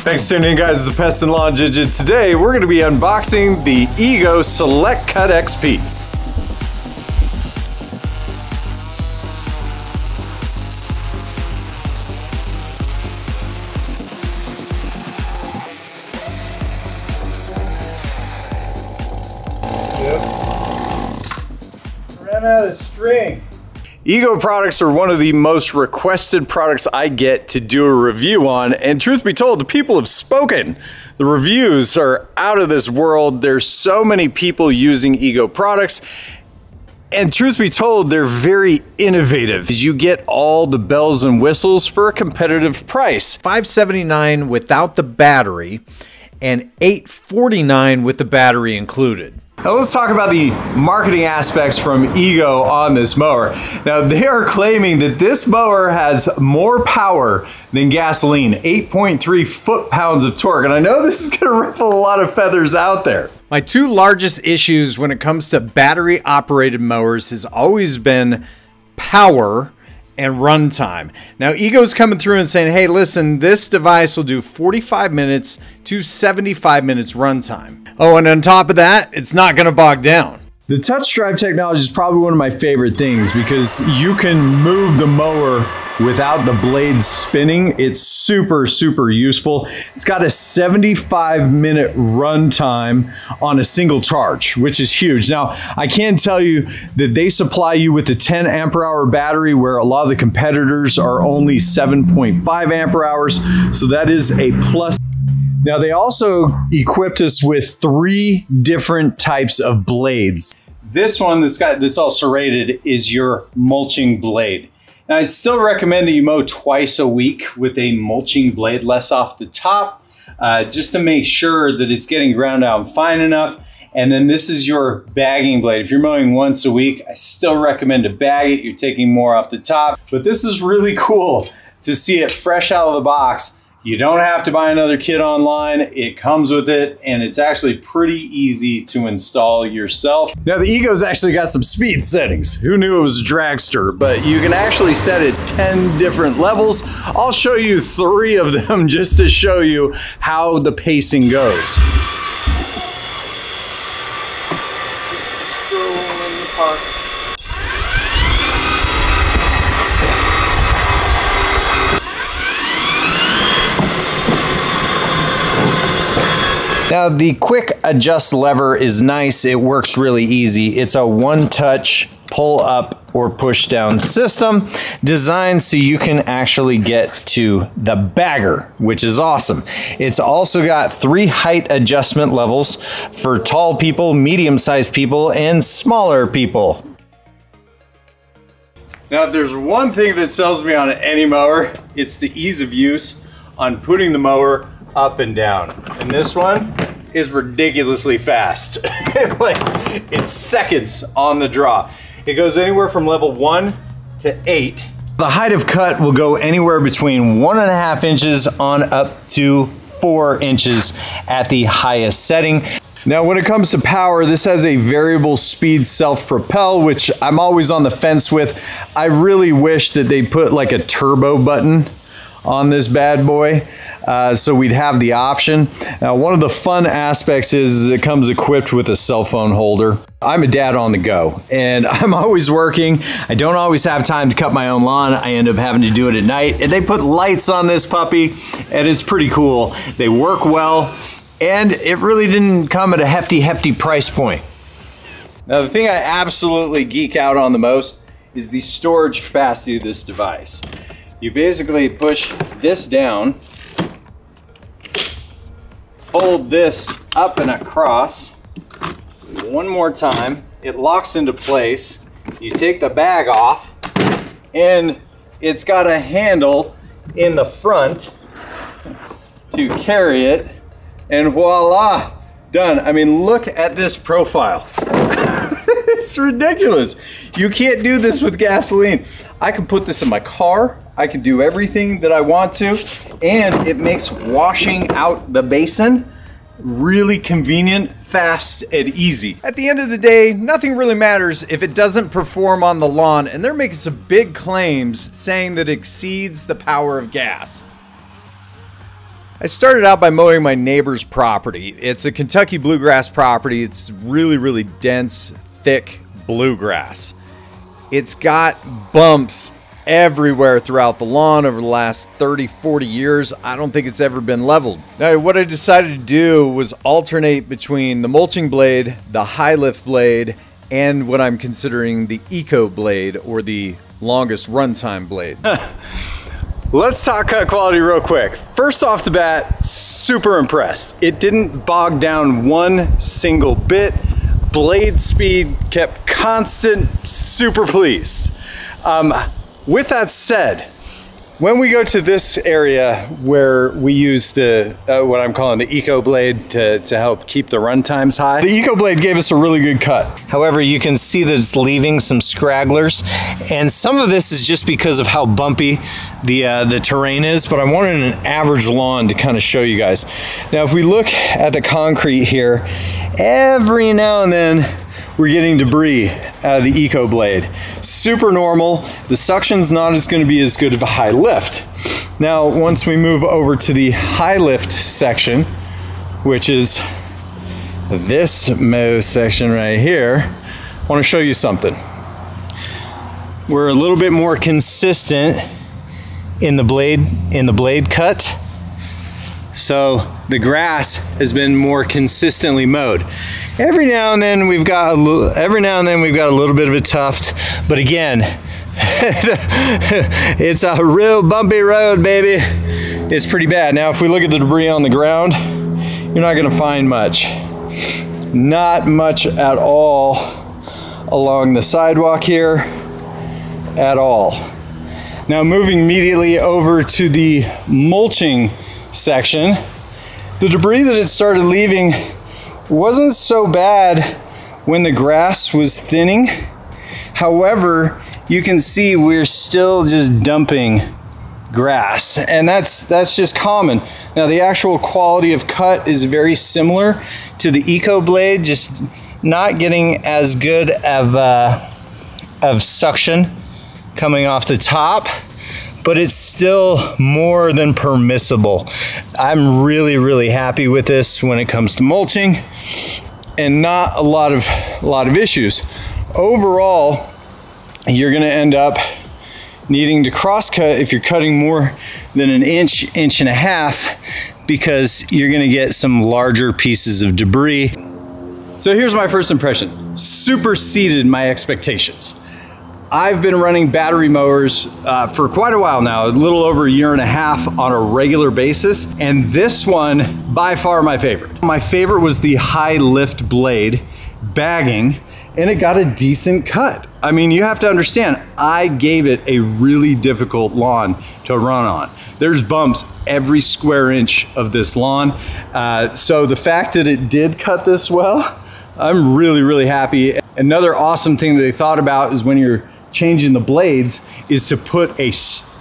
Thanks for tuning in, guys, to the Pest and Lawn Ginja. Today, we're going to be unboxing the Ego Select Cut XP. Ran out of string. Ego products are one of the most requested products I get to do a review on, and truth be told, the people have spoken. The reviews are out of this world. There's so many people using Ego products, and truth be told, they're very innovative. You get all the bells and whistles for a competitive price. $579 without the battery and $849 with the battery included. Now let's talk about the marketing aspects from Ego on this mower. Now they are claiming that this mower has more power than gasoline, 8.3 foot-pounds of torque. And I know this is gonna ruffle a lot of feathers out there. My two largest issues when it comes to battery operated mowers has always been power and runtime. Now Ego's coming through and saying, hey, listen, this device will do 45 minutes to 75 minutes runtime. Oh, and on top of that, it's not gonna bog down. The touch drive technology is probably one of my favorite things because you can move the mower without the blades spinning. It's super, super useful. It's got a 75-minute runtime on a single charge, which is huge. Now, I can tell you that they supply you with a 10 ampere hour battery where a lot of the competitors are only 7.5 ampere hours. So that is a plus. Now they also equipped us with 3 different types of blades. This one that's all serrated is your mulching blade. Now I'd still recommend that you mow twice a week with a mulching blade, less off the top, just to make sure that it's getting ground out fine enough. And then this is your bagging blade. If you're mowing once a week, I still recommend to bag it. You're taking more off the top, but this is really cool to see it fresh out of the box. You don't have to buy another kit online. It comes with it, and it's actually pretty easy to install yourself. Now the Ego's actually got some speed settings. Who knew it was a dragster, but you can actually set it 10 different levels. I'll show you 3 of them just to show you how the pacing goes. Just strolling in the park. Now the quick adjust lever is nice. It works really easy. It's a one-touch pull up or push down system designed so you can actually get to the bagger, which is awesome. It's also got 3 height adjustment levels for tall people, medium-sized people, and smaller people. Now if there's one thing that sells me on any mower, it's the ease of use on putting the mower up and down. And this one is ridiculously fast. Like, it's seconds on the draw. It goes anywhere from level 1 to 8. The height of cut will go anywhere between 1.5 inches on up to 4 inches at the highest setting. Now when it comes to power, this has a variable speed self-propel, which I'm always on the fence with. I really wish that they put like a turbo button on this bad boy. So we'd have the option. Now, one of the fun aspects is it comes equipped with a cell phone holder. I'm a dad on the go, and I'm always working. I don't always have time to cut my own lawn. I end up having to do it at night. And they put lights on this puppy, and it's pretty cool. They work well, and it really didn't come at a hefty price point. Now, the thing I absolutely geek out on the most is the storage capacity of this device. You basically push this down, fold this up and across. One more time, it locks into place. You take the bag off, and it's got a handle in the front to carry it, and voila, done. I mean, look at this profile. It's ridiculous. You can't do this with gasoline. I can put this in my car. I can do everything that I want to, and it makes washing out the basin really convenient, fast, and easy. At the end of the day, nothing really matters if it doesn't perform on the lawn, and they're making some big claims saying that it exceeds the power of gas. I started out by mowing my neighbor's property. It's a Kentucky bluegrass property. It's really, really dense, thick bluegrass. It's got bumps everywhere throughout the lawn over the last 30, 40 years. I don't think it's ever been leveled. Now, what I decided to do was alternate between the mulching blade, the high lift blade, and what I'm considering the eco blade, or the longest runtime blade. Let's talk cut quality real quick. First off the bat, super impressed. It didn't bog down one single bit. Blade speed kept constant, super pleased. With that said, when we go to this area where we use the what I'm calling the eco blade to help keep the run times high, the eco blade gave us a really good cut. However, you can see that it's leaving some scragglers, and some of this is just because of how bumpy the terrain is, but I wanted an average lawn to kind of show you guys. Now, if we look at the concrete here, every now and then we're getting debris out of the eco blade. Super normal. The suction's not going to be as good of a high lift. Now, once we move over to the high lift section, which is this mow section right here, I want to show you something. We're a little bit more consistent in the blade cut. So the grass has been more consistently mowed. Every now and then we've got a little bit of a tuft, but again, it's a real bumpy road, baby. It's pretty bad. Now, if we look at the debris on the ground, you're not gonna find much. Not much at all along the sidewalk here, at all. Now, moving immediately over to the mulching section, the debris that it started leaving wasn't so bad when the grass was thinning. However, you can see we're still just dumping grass, and that's just common. Now, the actual quality of cut is very similar to the eco blade, just not getting as good of suction coming off the top, but it's still more than permissible. I'm really, really happy with this when it comes to mulching, and not a lot of issues. Overall, you're gonna end up needing to cross cut if you're cutting more than an inch, inch and a half, because you're gonna get some larger pieces of debris. So here's my first impression. Superseded my expectations. I've been running battery mowers for quite a while now, a little over a year and a half on a regular basis, and this one, by far my favorite. My favorite was the high lift blade bagging, and it got a decent cut. I mean, you have to understand, I gave it a really difficult lawn to run on. There's bumps every square inch of this lawn. So the fact that it did cut this well, I'm really, really happy. Another awesome thing that they thought about is when you're changing the blades is to put a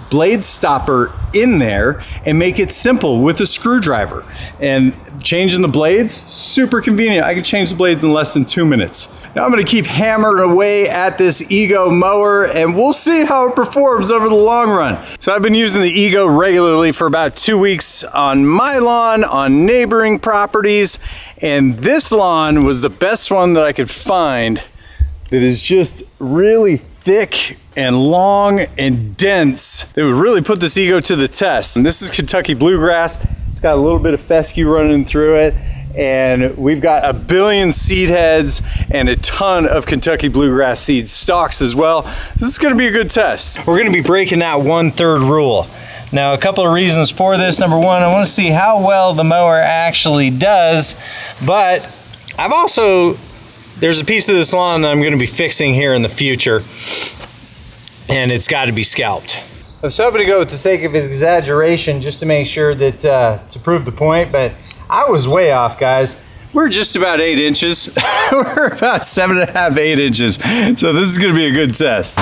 blade stopper in there and make it simple with a screwdriver. And changing the blades, super convenient. I can change the blades in less than 2 minutes. Now I'm gonna keep hammering away at this Ego mower, and we'll see how it performs over the long run. So I've been using the Ego regularly for about 2 weeks on my lawn, on neighboring properties, and this lawn was the best one that I could find that is just really thick and long and dense. They would really put this Ego to the test. And this is Kentucky bluegrass. It's got a little bit of fescue running through it, and we've got a billion seed heads and a ton of Kentucky bluegrass seed stalks as well. This is gonna be a good test. We're gonna be breaking that 1/3 rule. Now, a couple of reasons for this. Number one, I wanna see how well the mower actually does, but I've also, there's a piece of this lawn that I'm gonna be fixing here in the future, and it's gotta be scalped. I was hoping to go with the sake of exaggeration just to make sure that, to prove the point, but I was way off, guys. We're just about 8 inches. We're about 7.5, 8 inches. So this is gonna be a good test.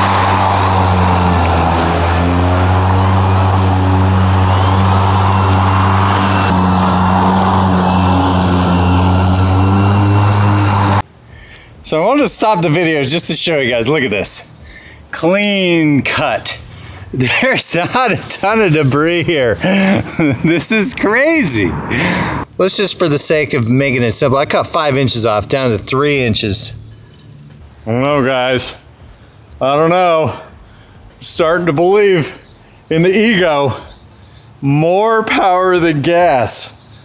So I wanted to stop the video just to show you guys, look at this. Clean cut. There's not a ton of debris here. This is crazy. Let's just, for the sake of making it simple, I cut 5 inches off down to 3 inches. I don't know, guys. I don't know. Starting to believe in the ego. More power than gas.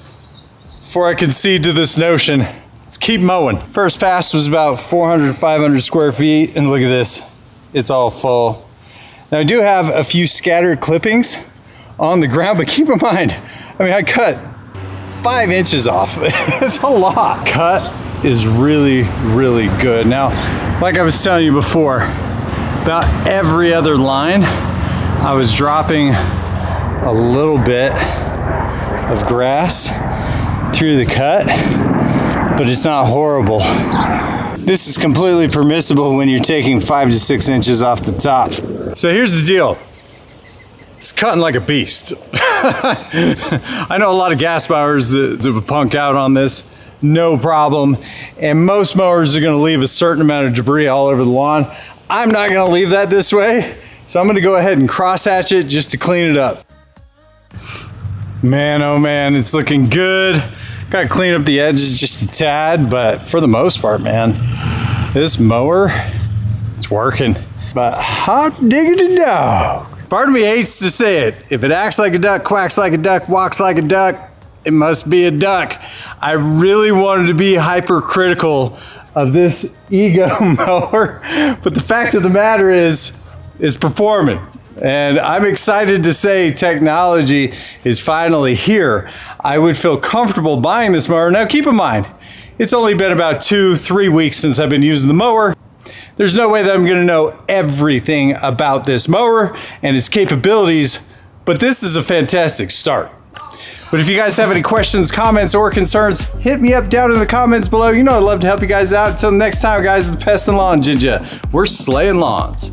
Before I concede to this notion, let's keep mowing. First pass was about 400, 500 square feet, and look at this. It's all full. Now I do have a few scattered clippings on the ground, but keep in mind, I mean, I cut 5 inches off. It's a lot. Cut is really, really good. Now, like I was telling you before, about every other line, I was dropping a little bit of grass through the cut, but it's not horrible. This is completely permissible when you're taking 5 to 6 inches off the top. So here's the deal. It's cutting like a beast. I know a lot of gas mowers that would punk out on this, no problem. And most mowers are gonna leave a certain amount of debris all over the lawn. I'm not gonna leave that this way, so I'm gonna go ahead and cross hatch it just to clean it up. Man, oh man, it's looking good. Gotta clean up the edges just a tad, but for the most part, man, this mower, it's working. But hot diggity dog. Part of me hates to say it. If it acts like a duck, quacks like a duck, walks like a duck, it must be a duck. I really wanted to be hypercritical of this ego mower, but the fact of the matter is performing. And I'm excited to say technology is finally here. I would feel comfortable buying this mower. Now keep in mind, it's only been about 2-3 weeks since I've been using the mower. There's no way that I'm gonna know everything about this mower and its capabilities, but this is a fantastic start. But if you guys have any questions, comments, or concerns, hit me up down in the comments below. You know I'd love to help you guys out. Until next time, guys, the Pest and Lawn Ginja. We're slaying lawns.